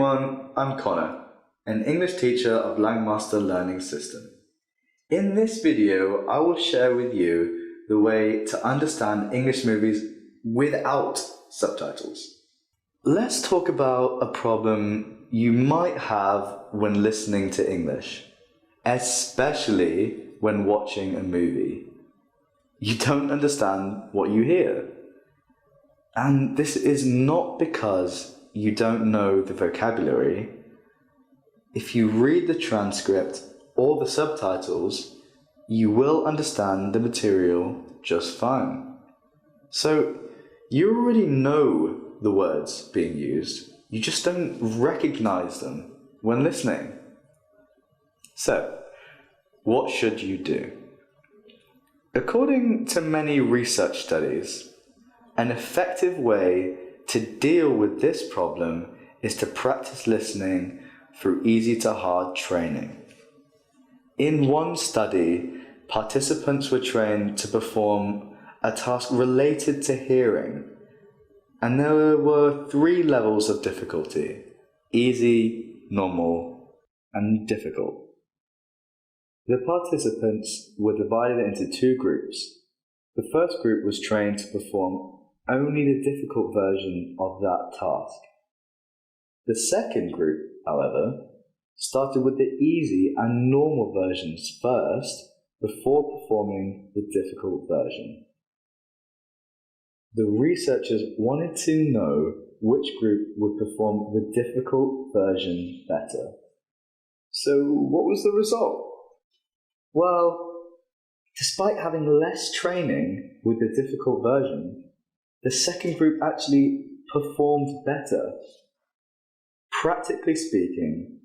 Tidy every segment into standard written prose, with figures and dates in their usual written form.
everyone, I'm Connor, an English teacher of Langmaster Learning System. In this video, I will share with you the way to understand English movies without subtitles. Let's talk about a problem you might have when listening to English, especially when watching a movie. You don't understand what you hear. And this is not because you don't know the vocabulary. If you read the transcript or the subtitles, you will understand the material just fine. So you already know the words being used, you just don't recognize them when listening. So, what should you do? According to many research studies, an effective way to deal with this problem is to practice listening through easy to hard training. In one study, participants were trained to perform a task related to hearing, and there were 3 levels of difficulty: easy, normal, and difficult. The participants were divided into 2 groups. The first group was trained to perform only the difficult version of that task. The second group, however, started with the easy and normal versions first before performing the difficult version. The researchers wanted to know which group would perform the difficult version better. So what was the result? Well, despite having less training with the difficult version, the second group actually performed better. Practically speaking,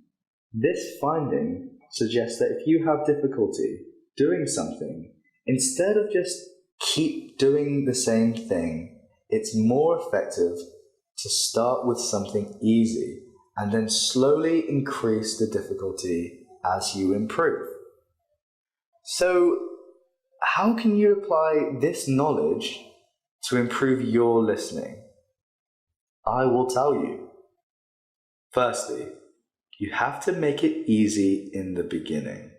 this finding suggests that if you have difficulty doing something, instead of just keep doing the same thing, it's more effective to start with something easy and then slowly increase the difficulty as you improve. So, how can you apply this knowledge to improve your listening? I will tell you. Firstly, you have to make it easy in the beginning.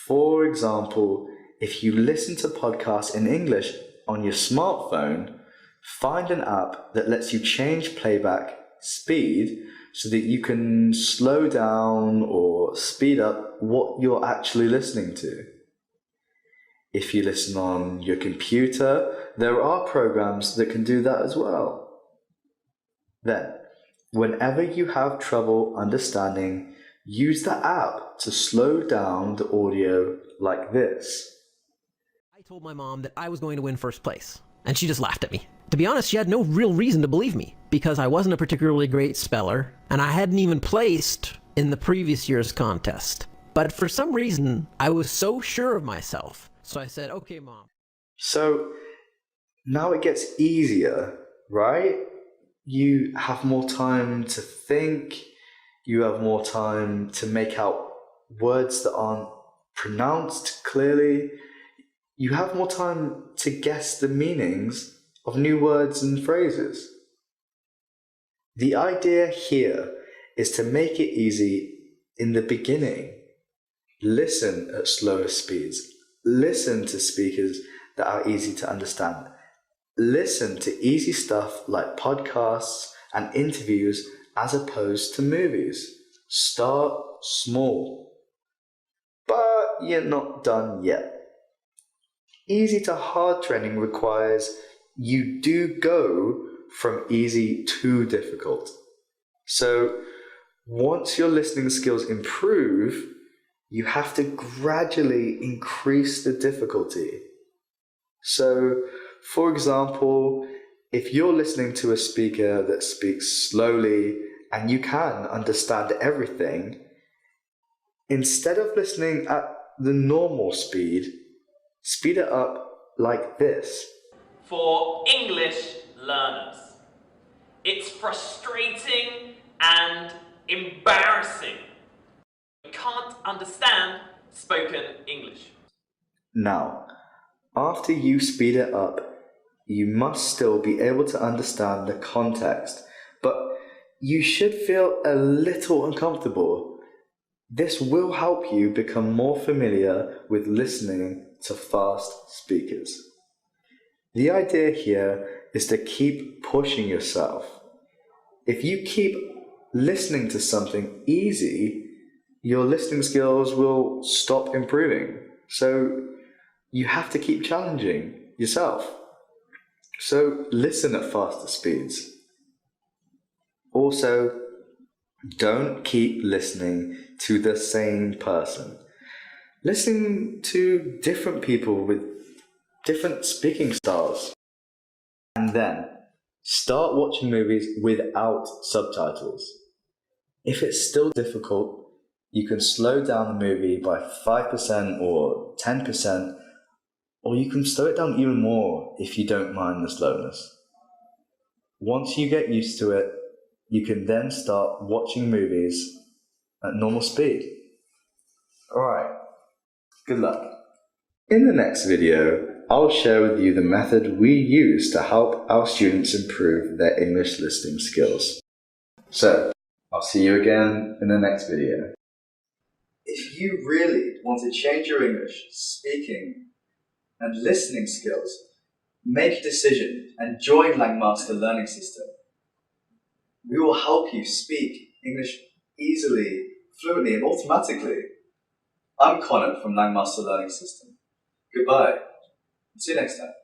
For example, if you listen to podcasts in English on your smartphone, find an app that lets you change playback speed so that you can slow down or speed up what you're actually listening to. If you listen on your computer, there are programs that can do that as well. Then, whenever you have trouble understanding, use the app to slow down the audio like this. I told my mom that I was going to win first place, and she just laughed at me. To be honest, she had no real reason to believe me, because I wasn't a particularly great speller, and I hadn't even placed in the previous year's contest. But for some reason, I was so sure of myself. So I said, okay, Mom. So now it gets easier, right? You have more time to think. You have more time to make out words that aren't pronounced clearly. You have more time to guess the meanings of new words and phrases. The idea here is to make it easy in the beginning. Listen at slower speeds. Listen to speakers that are easy to understand. Listen to easy stuff like podcasts and interviews as opposed to movies. Start small. But you're not done yet. Easy to hard training requires you do go from easy to difficult. So once your listening skills improve, you have to gradually increase the difficulty. So, for example, if you're listening to a speaker that speaks slowly and you can understand everything, instead of listening at the normal speed, speed it up like this. For English learners, it's frustrating and embarrassing. You can't understand spoken English. Now, after you speed it up, you must still be able to understand the context, but you should feel a little uncomfortable. This will help you become more familiar with listening to fast speakers. The idea here is to keep pushing yourself. If you keep listening to something easy, your listening skills will stop improving. So you have to keep challenging yourself. So listen at faster speeds. Also, don't keep listening to the same person. Listen to different people with different speaking styles. And then start watching movies without subtitles. If it's still difficult, you can slow down the movie by 5% or 10%, or you can slow it down even more if you don't mind the slowness. Once you get used to it, you can then start watching movies at normal speed. Alright, good luck. In the next video, I'll share with you the method we use to help our students improve their English listening skills. So, I'll see you again in the next video. If you really want to change your English speaking and listening skills, make a decision and join Langmaster Learning System. We will help you speak English easily, fluently, and automatically. I'm Connor from Langmaster Learning System. Goodbye. See you next time.